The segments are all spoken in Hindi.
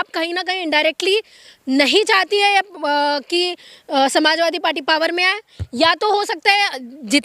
आप कहीं ना कहीं इनडायरेक्टली नहीं चाहती है कि समाजवादी पार्टी पावर में आए, या तो हो सकता है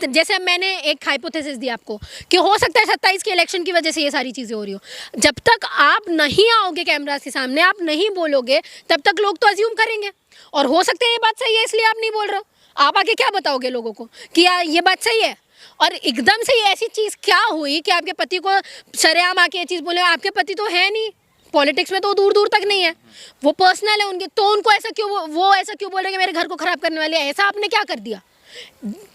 जैसे मैंने एक हाइपोथेसिस दी आपको कि हो सकता है 27 के इलेक्शन की वजह से ये सारी चीज़ें हो रही हो। जब तक आप नहीं आओगे कैमरा के सामने, आप नहीं बोलोगे, तब तक लोग तो अज्यूम करेंगे, और हो सकता है ये बात सही है इसलिए आप नहीं बोल रहे हो। आप आगे क्या बताओगे लोगों को कि यार ये बात सही है? और एकदम से ये ऐसी चीज़ क्या हुई कि आपके पति को सरेआम आके ये चीज़ बोले? आपके पति तो है नहीं पॉलिटिक्स में, तो दूर दूर तक नहीं है, वो पर्सनल है उनके, तो उनको ऐसा क्यों, वो ऐसा क्यों बोल रहे कि मेरे घर को खराब करने वाले हैं? ऐसा आपने क्या कर दिया?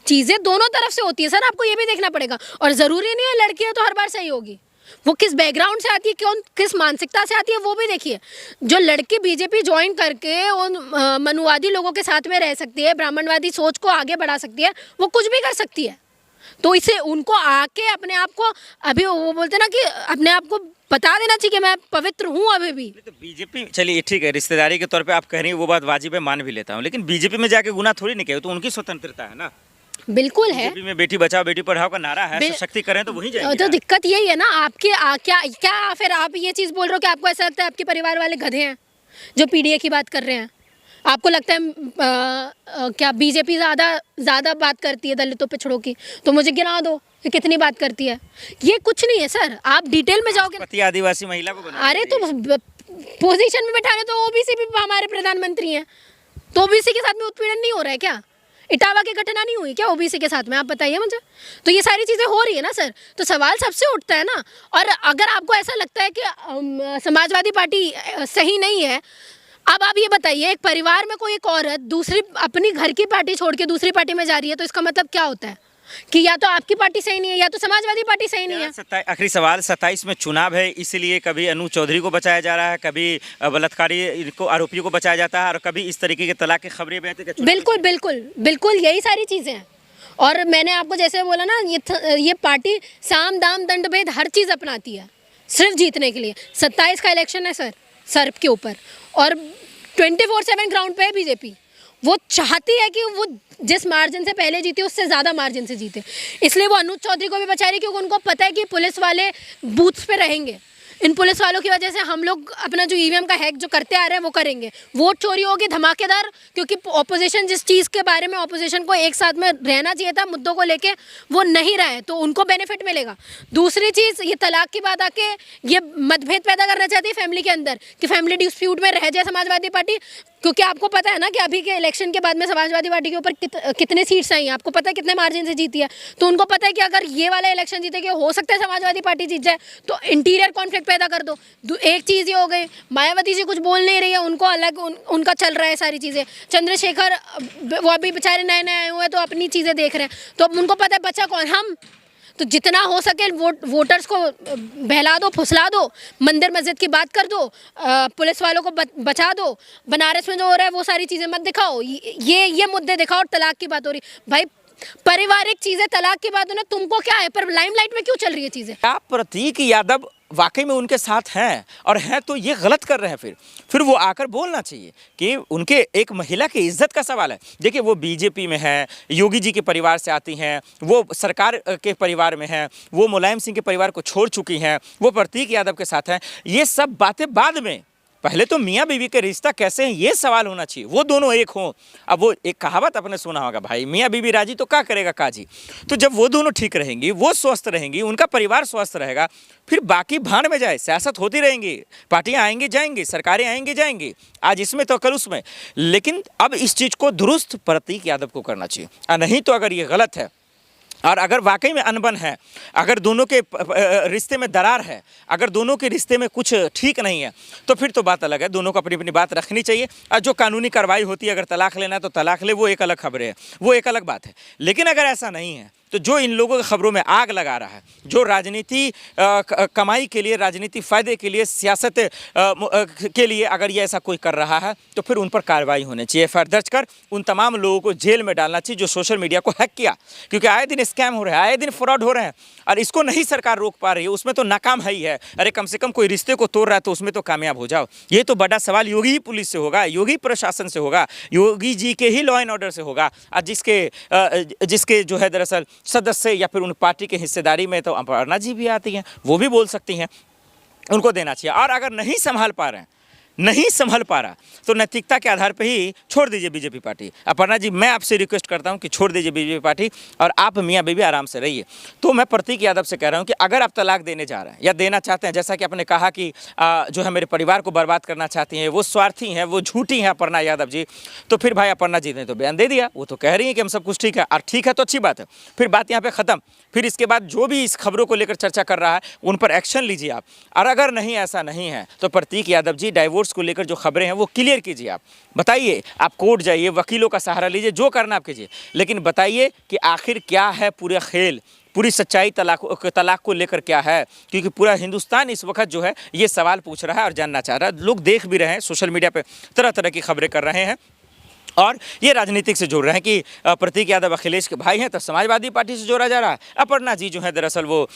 चीज़ें दोनों तरफ से होती है सर, आपको ये भी देखना पड़ेगा। और ज़रूरी नहीं है लड़की है तो हर बार सही होगी, वो किस बैकग्राउंड से आती है, कौन किस मानसिकता से आती है, वो भी देखिए। जो लड़की बीजेपी ज्वाइन करके उन मनुवादी लोगों के साथ में रह सकती है, ब्राह्मणवादी सोच को आगे बढ़ा सकती है, वो कुछ भी कर सकती है। तो इसे उनको आके अपने आप को, अभी वो बोलते ना कि अपने आप को बता देना चाहिए कि मैं पवित्र हूँ अभी भी। तो बीजेपी, चलिए ठीक है, रिश्तेदारी के तौर पे आप कह रही हैं, वो बात वाजिब है, मान भी लेता हूँ, लेकिन बीजेपी में जाके गुनाह थोड़ी नहीं किया, तो उनकी स्वतंत्रता है ना। बिल्कुल है, बीजेपी में बेटी बचाओ बेटी पढ़ाओ का नारा है, सशक्ति करें तो वहीं जाएंगे। तो दिक्कत यही है ना आपके क्या फिर आप ये चीज़ बोल रहे हो कि आपको ऐसा लगता है आपके परिवार वाले गधे हैं जो पीडीए की बात कर रहे हैं? आपको लगता है क्या बीजेपी ज़्यादा बात करती है दलितों पिछड़ों की? तो मुझे गिना दो कि कितनी बात करती है। ये कुछ नहीं है सर, आप डिटेल में जाओगे। पति आदिवासी महिला को बना, अरे तो पोजीशन में बैठाने तो ओबीसी भी हमारे प्रधानमंत्री हैं, तो ओबीसी के साथ में उत्पीड़न नहीं हो रहा है क्या? इटावा की घटना नहीं हुई क्या ओबीसी के साथ में? आप बताइए मुझे। तो ये सारी चीज़ें हो रही है ना सर, तो सवाल सबसे उठता है ना। और अगर आपको ऐसा लगता है कि समाजवादी पार्टी सही नहीं है, अब आप ये बताइए, एक परिवार में कोई एक औरत दूसरी अपनी घर की पार्टी छोड़ के दूसरी पार्टी में जा रही है, तो इसका मतलब क्या होता है कि या तो आपकी पार्टी सही नहीं है या तो समाजवादी पार्टी सही नहीं है। आखिरी सवाल, 27 में चुनाव है, इसलिए कभी अनु चौधरी को बचाया जा रहा है, कभी बलात्कारी को आरोपियों को बचाया जाता है, और कभी इस तरीके के तलाक की खबरें भी आती है। बिल्कुल बिल्कुल बिल्कुल यही सारी चीज़ें हैं। और मैंने आपको जैसे बोला ना, ये पार्टी साम दाम दंड भेद हर चीज़ अपनाती है सिर्फ जीतने के लिए। 27 का इलेक्शन है सर के ऊपर, और 24/7 ग्राउंड पे है बीजेपी। वो चाहती है कि वो जिस मार्जिन से पहले जीती उससे ज़्यादा मार्जिन से जीते, इसलिए वो अनुज चौधरी को भी बचा रही है, क्योंकि उनको पता है कि पुलिस वाले बूथ्स पे रहेंगे। इन पुलिस वालों की वजह से हम लोग अपना जो ईवीएम का हैक जो करते आ रहे हैं वो करेंगे। वोट चोरी होगी धमाकेदार, क्योंकि ऑपोजिशन जिस चीज़ के बारे में ऑपोजिशन को एक साथ में रहना चाहिए था मुद्दों को लेके, वो नहीं रहा है, तो उनको बेनिफिट मिलेगा। दूसरी चीज़, ये तलाक की बात आके ये मतभेद पैदा करना चाहती है फैमिली के अंदर कि फैमिली डिस्प्यूट में रह जाए समाजवादी पार्टी, क्योंकि आपको पता है ना कि अभी के इलेक्शन के बाद में समाजवादी पार्टी के ऊपर कितने सीट्स आई हैं, आपको पता है कितने मार्जिन से जीती है। तो उनको पता है कि अगर ये वाला इलेक्शन जीते कि हो सकता है समाजवादी पार्टी जीत जाए, तो इंटीरियर कॉन्फ्लिक्ट पैदा कर दो। एक चीज़ ये हो गई, मायावती जी कुछ बोल नहीं रही है, उनको अलग उनका चल रहा है सारी चीज़ें। चंद्रशेखर वो अभी बेचारे नए नए आए हुए हैं तो अपनी चीज़ें देख रहे हैं, तो अब उनको पता है बच्चा कौन, हम। तो जितना हो सके वोटर्स को बहला दो, फुसला दो, मंदिर मस्जिद की बात कर दो, पुलिस वालों को बचा दो, बनारस में जो हो रहा है वो सारी चीज़ें मत दिखाओ, ये मुद्दे दिखाओ। और तलाक की बात हो रही, भाई पारिवारिक चीज़ें तलाक की बात हो ना, तुमको क्या है, पर लाइमलाइट में क्यों चल रही है चीज़ें? आप प्रतीक यादव वाकई में उनके साथ हैं, और हैं तो ये गलत कर रहे हैं, फिर वो आकर बोलना चाहिए कि उनके एक महिला की इज्जत का सवाल है। देखिए, वो बीजेपी में है, योगी जी के परिवार से आती हैं, वो सरकार के परिवार में हैं, वो मुलायम सिंह के परिवार को छोड़ चुकी हैं, वो प्रतीक यादव के साथ हैं। ये सब बातें बाद में, पहले तो मियाँ बीवी के रिश्ता कैसे हैं ये सवाल होना चाहिए, वो दोनों एक हों। अब वो एक कहावत आपने सुना होगा, भाई मियाँ बीवी राजी तो क्या करेगा काजी। तो जब वो दोनों ठीक रहेंगी, वो स्वस्थ रहेंगी, उनका परिवार स्वस्थ रहेगा, फिर बाकी भाड़ में जाए, सियासत होती रहेंगी, पार्टियां आएंगी जाएंगी, सरकारें आएंगी जाएंगी, आज इसमें तो कल उसमें। लेकिन अब इस चीज़ को दुरुस्त प्रतीक यादव को करना चाहिए, और नहीं तो अगर ये गलत है और अगर वाकई में अनबन है, अगर दोनों के रिश्ते में दरार है, अगर दोनों के रिश्ते में कुछ ठीक नहीं है, तो फिर तो बात अलग है, दोनों को अपनी अपनी बात रखनी चाहिए। और जो कानूनी कार्रवाई होती है, अगर तलाक लेना है तो तलाक ले, वो एक अलग खबर है, वो एक अलग बात है। लेकिन अगर ऐसा नहीं है तो जो इन लोगों की खबरों में आग लगा रहा है, जो राजनीति कमाई के लिए, राजनीति फ़ायदे के लिए, सियासत के लिए अगर ये ऐसा कोई कर रहा है, तो फिर उन पर कार्रवाई होनी चाहिए। एफआईआर दर्ज कर उन तमाम लोगों को जेल में डालना चाहिए जो सोशल मीडिया को हैक किया, क्योंकि आए दिन स्कैम हो रहे हैं, आए दिन फ्रॉड हो रहे हैं, और इसको नहीं सरकार रोक पा रही है। उसमें तो नाकाम है ही है। अरे कम से कम कोई रिश्ते को तोड़ रहा है तो उसमें तो कामयाब हो जाओ। ये तो बड़ा सवाल योगी ही पुलिस से होगा, योगी प्रशासन से होगा, योगी जी के ही लॉ एंड ऑर्डर से होगा, और जिसके जो है दरअसल सदस्य या फिर उन पार्टी के हिस्सेदारी में तो अपर्णा जी भी आती हैं, वो भी बोल सकती हैं, उनको देना चाहिए। और अगर नहीं संभाल पा रहे हैं नहीं संभल पा रहा तो नैतिकता के आधार पर ही छोड़ दीजिए बीजेपी पार्टी। अपर्णा जी, मैं आपसे रिक्वेस्ट करता हूं कि छोड़ दीजिए बीजेपी पार्टी और आप मियाँ बीवी आराम से रहिए। तो मैं प्रतीक यादव से कह रहा हूं कि अगर आप तलाक देने जा रहे हैं या देना चाहते हैं, जैसा कि आपने कहा कि जो है मेरे परिवार को बर्बाद करना चाहती हैं, वो स्वार्थी हैं, वो झूठी हैं अपर्णा यादव जी, तो फिर भाई अपर्णा जी ने तो बयान दे दिया, वो तो कह रही हैं कि हम सब कुछ ठीक है, और ठीक है तो अच्छी बात है, फिर बात यहाँ पे ख़त्म। फिर इसके बाद जो भी इस खबरों को लेकर चर्चा कर रहा है उन पर एक्शन लीजिए आप। और अगर नहीं, ऐसा नहीं है तो प्रतीक यादव जी डाइवोर्स को लेकर जो खबरें हैं वो क्लियर कीजिए। आप बताइए, आप कोर्ट जाइए, वकीलों का सहारा लीजिए, जो करना आप कीजिए, लेकिन बताइए कि आखिर क्या है पूरा खेल, पूरी सच्चाई तलाक को लेकर क्या है, क्योंकि पूरा हिंदुस्तान इस वक्त जो है ये सवाल पूछ रहा है और जानना चाह रहा है। लोग देख भी रहे हैं, सोशल मीडिया पे तरह तरह की खबरें कर रहे हैं और ये राजनीतिक से जोड़ रहे हैं कि प्रतीक यादव अखिलेश के भाई हैं तो समाजवादी पार्टी से जोड़ा जा रहा है। अपर्णा जी जो है दरअसल वो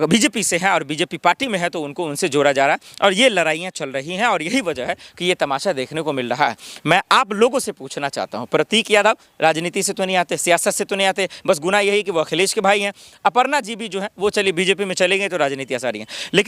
बीजेपी से हैं और बीजेपी पार्टी में है तो उनको उनसे जोड़ा जा रहा है और ये लड़ाइयाँ चल रही हैं और यही वजह है कि ये तमाशा देखने को मिल रहा है। मैं आप लोगों से पूछना चाहता हूँ, प्रतीक यादव राजनीति से तो नहीं आते, सियासत से तो नहीं आते, बस गुनाह यही कि वो अखिलेश के भाई हैं। अपर्णा जी भी जो है वो चलिए बीजेपी में चले गए तो राजनीति आसारी है, लेकिन